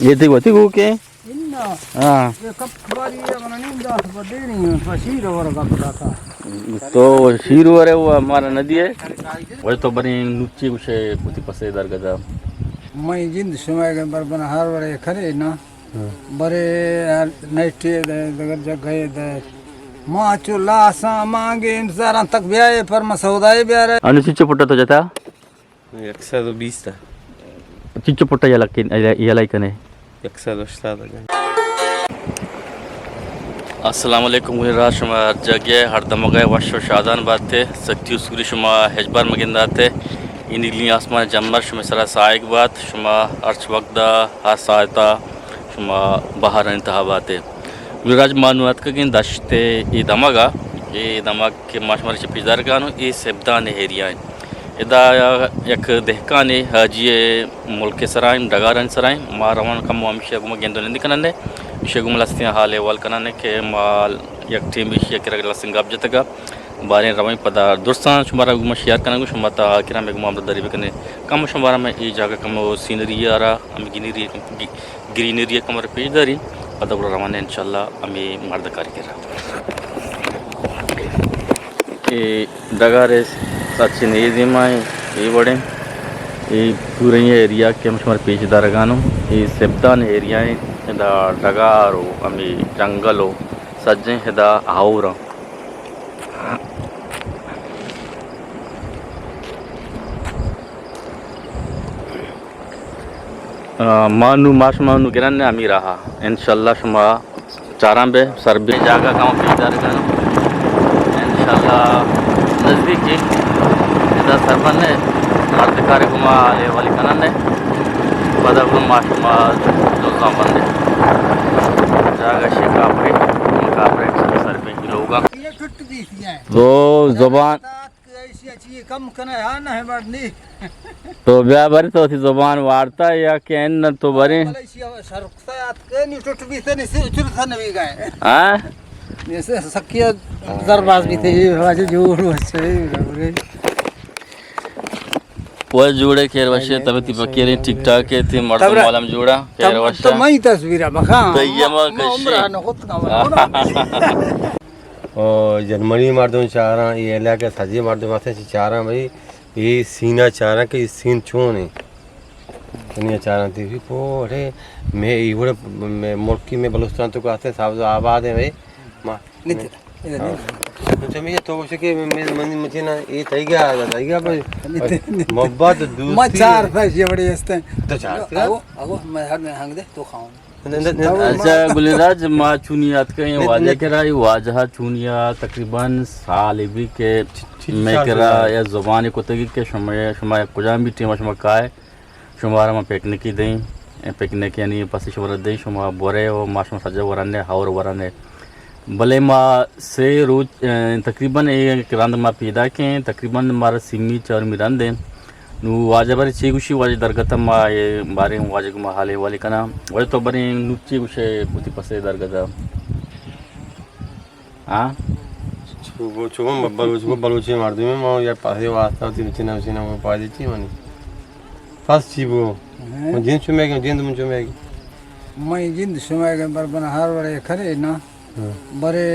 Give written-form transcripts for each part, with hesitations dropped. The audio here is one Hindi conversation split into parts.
ये देखो देखो के हाँ तो शीरू अरे वो हमारा नदी है वही तो बनी नुच्ची कुछ पुती पसे दर गदा मैं जिंद समय के बर बना हर बड़े खरे ना बड़े नेटे दगर जगह दे माँ चुला सा मांगे इंतजार तक ब्याह पर मसौदाए ब्याह अनुचिच्च पुट्टा तो जाता 120 था चिच्च पुट्टा या लाइकने 180 अस्सलाम वालेकुम राज शुमा जगह हर दमगा वश शादान बाते सख्ती सूरी शुमा हजबार मगिंदाते इनली आसमान जम्मर शुमा सरा साइक बात शुमा अर्च वक्दा हासाता शुमा बाहर इंतहा बाते राज मानुआत का गिन दशते ये दमगा ये दमग के माशमर पिजार गानो ये सेब्दान एरिया इदा एक दहकाने हाजिए मुल्क सराय डगारन सराय मारवन कम अमिशे गुम गेंदो निंदी कनने शेगुम लस्तियां हाले वाल कनने के माल एक टीम विषय के रगला सिंगाब जतगा बारे रवई पदा दोस्तान शुमारा गुम शेयर कनगु शुमता किरा में गुम दरी बकने कम शुमारा में ई जगह कम सीनरी आरा हम ग्रीनरी कमर पेज दरी पदा रवाने इंशाल्लाह हमें मर्द करकेरा ए डगारे सच्ची नहीं दिमाई ये बड़े ये पूरे एरिया के मशमर पेचदार गानो ये सेब्दान एरिया है हिदा डगारो अमी जंगलो सज्जे हिदा आउर मानू माश मानू गिरने अमी रहा इंशाल्लाह शुमा चारां बे सरबे जागा गाँव पेचदार गानो इंशाल्लाह नज़दीक ही सरबन ने मर्द कार्यक्रमा आले वाली कनन ने बदल माशमा दोसा बंदे जागा शिकापरे सरबे की लोगा तो जुबान कम कने है ना है बड़नी तो ब्या बरी तो थी जुबान वारता या कैन न तो बरी सरक्सात के नी टूट भी से नहीं चुरथन भी गए हां जैसे सकिया दरबाज भी थे वाजे जोर वसे वो जोड़े केर वशे तब ती बकेरे ठीक ठाक के थे मर्द मालम जोड़ा केर वशे तो मैं तस्वीर बखा तो ये म कशी ओ जनमनी मर्दों चारा ये इलाके सजी मर्दों माथे चारा भाई ये सीना चारा के सीन छोने दुनिया चारा थी पोरे मैं इवड़े मैं मुल्की में बलूचिस्तान तो आते साहब आबाद है भाई मां तो मैं तो उसे के मैं मुझे ना ये थई गया पर मोहब्बत दूर मैं चार पैसे बड़े हंसते तो चार आगो मैं हर में हंग दे तो खाऊं अच्छा गुलराज माँ चुनियात के वाजे के राय वाजहा चुनिया तकरीबन साल इबरी के मैं करा या जुबान को तगी के शुमाया कुजाम भी टीम शुमा काय शुमारा में पिकनिक ही दें पिकनिक यानी पसी शुमारा दें शुमा बोरे और माशमा सजा वराने हावर वराने भले माँ से रोज तकरीबन एक रंद माँ पैदा के तकरीबन मारा सिमी चार मिरंदे नु वाजे बारे चीगुशी वाजे दरगता माँ ये बारे वाजे को माँ हाले वाले कना वाजे तो बारे नुच्ची कुछे पुती पसे दरगता हाँ चुगम बलूची मार दूँ मैं माँ यार पासे वास्ता होती नुचिना नुचिना वो पाजी ची मानी फर्स्ट चीबो मैं जिंद चुमेगी मैं जिंद समय के बर बना हर बड़े खरे ना बड़े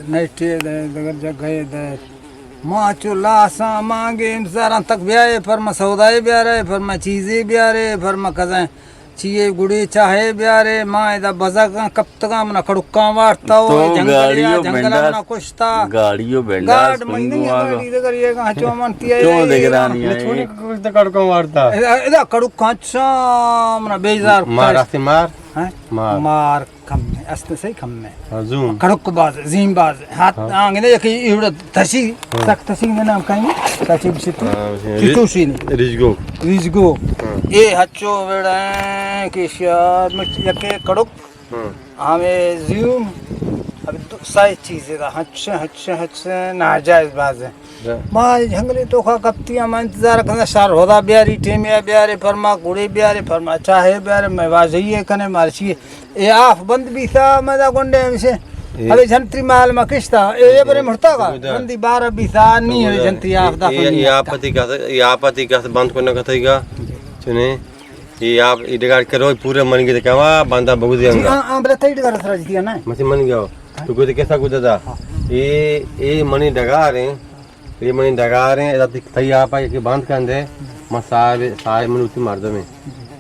नेटे दगर जगह दे माँ चुला सा मांगे इंतजार तक ब्याह पर मसौदाए ब्याह रहे पर मैं चीज़ें ब्याह रहे पर मैं कज़ें चीज़े गुड़ी चाहे ब्याह रहे माँ इधर बजा का कब तक मना कड़ुक्का वाटता हो जंगल मना कुछ था गाड़ियों बेंडास गाड़ी इधर ये कहाँ चौमनती है क्यों देख रहा नहीं है छोड़ी कुछ तो कड़ुक्का मारता इधर कड़ुक्का अच्छा मना बेजार मार रास्ते मार हैं मार कम में अस्ते सही कम में जूम कड़क बाज जीम बाज हाथ आंगे ने कि इवड़ थसी तक थसी में नाम कहीं तसी बिसितु चितुसी ने रिजगो ये हच्चो वेड़ा कि शायद में यके कड़क हमें जीम अब सारी चीजें दा हच्चे नाजायज बाज है मां जंगली तो खा कप्तियां मैं इंतजार करना शार होदा ब्यारी टेमिया ब्यारे फरमा गुड़े ब्यारे फरमा चाहे ब्यारे मैं वाजइए कने मारसी ए आफ बंद भी था मजा गोंडे से अबे जंत्री माल में किस्ता ये बरे मुर्ता का बंदी 12 भी था नहीं है जंत्री आफ दा ये आपत्ति का बंद करने का थईगा चुने ये आप इधर करो पूरे मन के क्या बांधा बहुत दिया हां बता इट कर सराज दिया ना मसे मन गया तो कोई कैसा कुछ था ये मनी डगा रहे ये मनी डगा रहे हैं तई आप के बांध के अंदर मैं सारे मन उसी मार दो मैं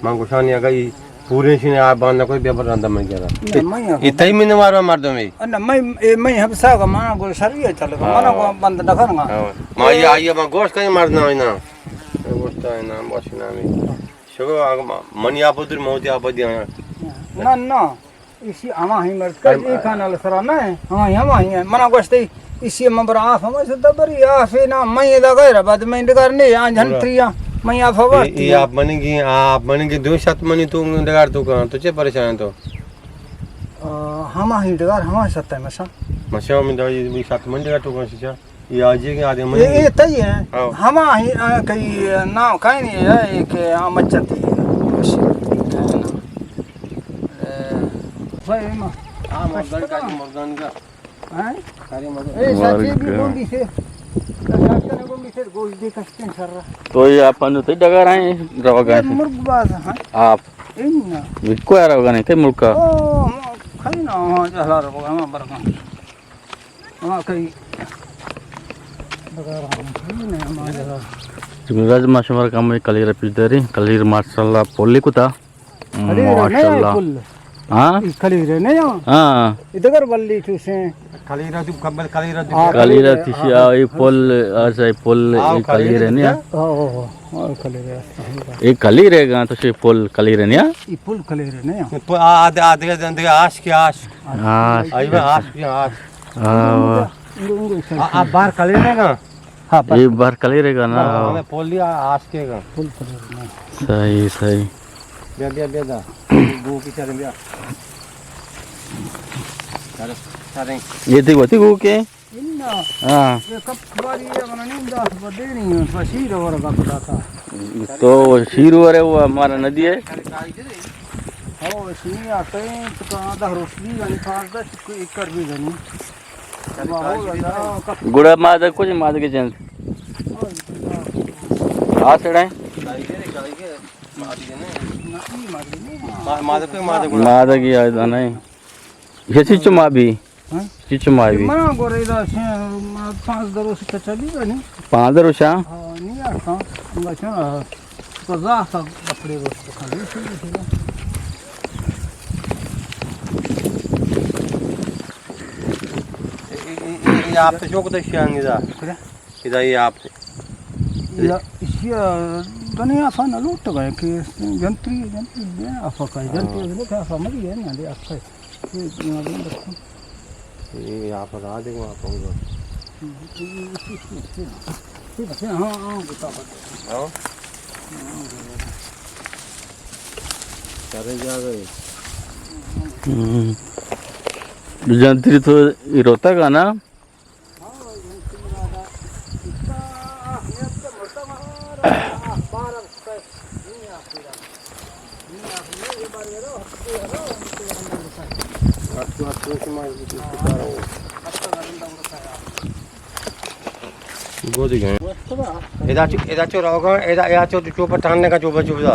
मां गुशानी आ गई पूरे सीने आप बांधना कोई बेबर रंदा मैं गया इतई मैंने मार दो मैं ना मैं हम सागा मां को सरिया चल मां को बंद डखरगा मां ये आई मां गोश्त कहीं मारना है ना गोश्त है ना बसना में शगो मनी आप उधर मोती आप दिया ना ना इसी आमा ही मर कर ये खाना लसरा ना हम ही मना गोश्त इसी मबर आफ हम से दबरी आफ ना मैं लगा रे बाद में करने आ झंत्रिया मैं आप हवा ये आप मनेंगे 2 7 मनी तू डगार तू कहां तुझे परेशान तो हम ही डगार हम सत्ता मशा में दवाई 7 मनी डगार तू कहां से ये आज के आदमी मनी ये तई है हम ही कई नाम काई नहीं है एक मच्छती भाई मां हां मर्दान का हैं सारे मर्दान ए साथी भी गोंदी से तो ये आपण तो डगा रहे रवगा मुर्ग बाज हां आप इन बिको यार रवगा नहीं के मुल्का ओ खाई ना हां जहला रवगा हम बरका हां कई डगा रहा हूं राज माशमर काम कलीर पिदरी कलीर माशाल्लाह पोली कुता माशाल्लाह हां कलीर नहीं हां इधर बल्ली तुसे कलीरा तू कबल कलीरा तिशिया ये पोल ऐसा पोल कलीर है ना ओ कलीर एक कलीर है गां तो से पोल कलीर है ना ये पुल कलीर नहीं आधे आधे जंदे आश के आश हां आई में आश के आश हां आप बाहर कलीर है का हां ये बार कलीर है ना हमें पोल लिया आश के का पुल कलीर नहीं सही सही बे दा गो की चले गया सारे ये देखो गो के इन्ना हां ये कब बारी ये बना नहीं दास बदे नहीं फसीर और का पता था तो शीर है वो हमारा नदी है ओ सी आते तो का दा रोशनी वाली खास दा एकड़ भी नहीं गुड़ा माद कुछ माद के चैन आ चढ़ाए माद की याद नहीं ये चिचो मा भी चिचो मा भी मना गोरे दा 5 दरोस का चली बनी 5 दरोशा हां नहीं आता बचा तो जा सब कपड़े रोस खाली ये आप तो जोक तो शान इधर इधर ये आप या इसी दुनिया फन लूट गए कि जंत्री अफका जंत्री ने क्या समझ गए ना दे अच्छा ये आप बता देंगे आप होगा ठीक है हां बता हां करे जा गए जंत्री तो रोता का ना गोदी गए एदा चो रहोगा एदा चो चोपर टांगने का चोपर चुबदा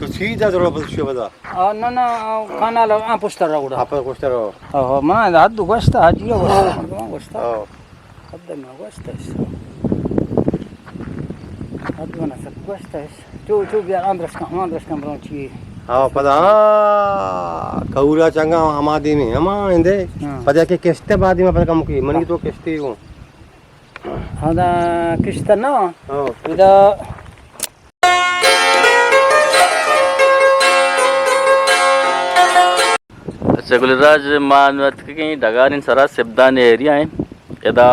तो सीधा जरूर बस चुबदा ना ना खाना ला आ पुस्तर राउडा आप कोस्टर हो मा हाथ गोस्ता हाजियो गोस्ता हद में गोस्ता हद में सब गोस्ता चो बिया आंध्रस का ब्रोची हां पता कौरा चंगा हमादी में हमा इंदे पता के किस्ते बादी में पर कम की मन की तो किस्ते हूं हदा किस्ता ना हां इदा अच्छा गुलराज मानवत के डगारिन सरा सेबदान एरिया है यदा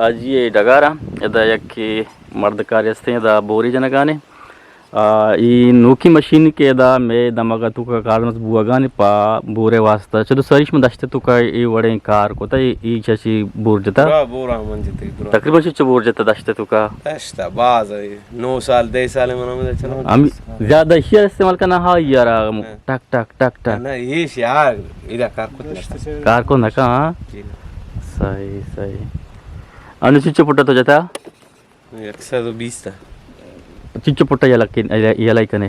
आज ये डगारा यदा यक्की मर्द कार्यस्थे यदा बोरी जनगाने ई नोकी मशीन के यदा मे दमगा तुका कारण बुआगाने पा बोरे वास्ता चलो सरिश में दस्ते तुका ई वडे कार कोता ई चची बोर जता बोरा मन जते तकरीबन चच बोर जता दस्ते तुका दस्ता बाज 9 साल 10 साल में चलो हम ज्यादा ही इस्तेमाल करना हा यार टक टक टक टक ना ये यार इधर कार को नका सही सही अनुचिच पुट्टा तो जता 120 था चिच्चु पुट्टा याला इकने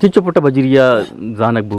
चिच्चो पुट्टा बजरिया जानक बू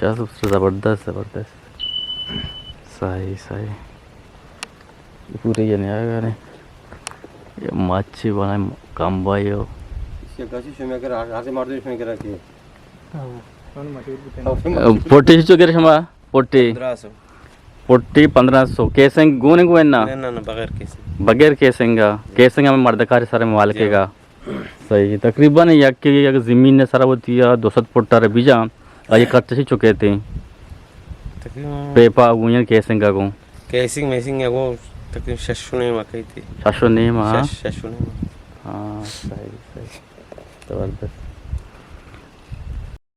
शाह जबरदस्त जबरदस्त सही सही पूरे ये नहीं आएगा ने ये मच्छी बना काम भाइयों इसके गाची शो में कर आसे मार दो इसमें करा के पोटी जो करे शमा पोटी 1500 पोटी 1500 केसेंग गोने को है ना ना ना बगैर केसेंगा में मर्दकारी सारे मालिके का सही तकरीबन या कि ज़मीन ने सारा होती है 200 फुट रे बीजा ये कच्चे से चुके थे तकरीबन पेपा गुयन केसेंगा को केसिंग मेसिंग है वो तकरीबन 600 ने मकई थी 600 नहीं मां 600 ने हाँ सही सही जबरदस्त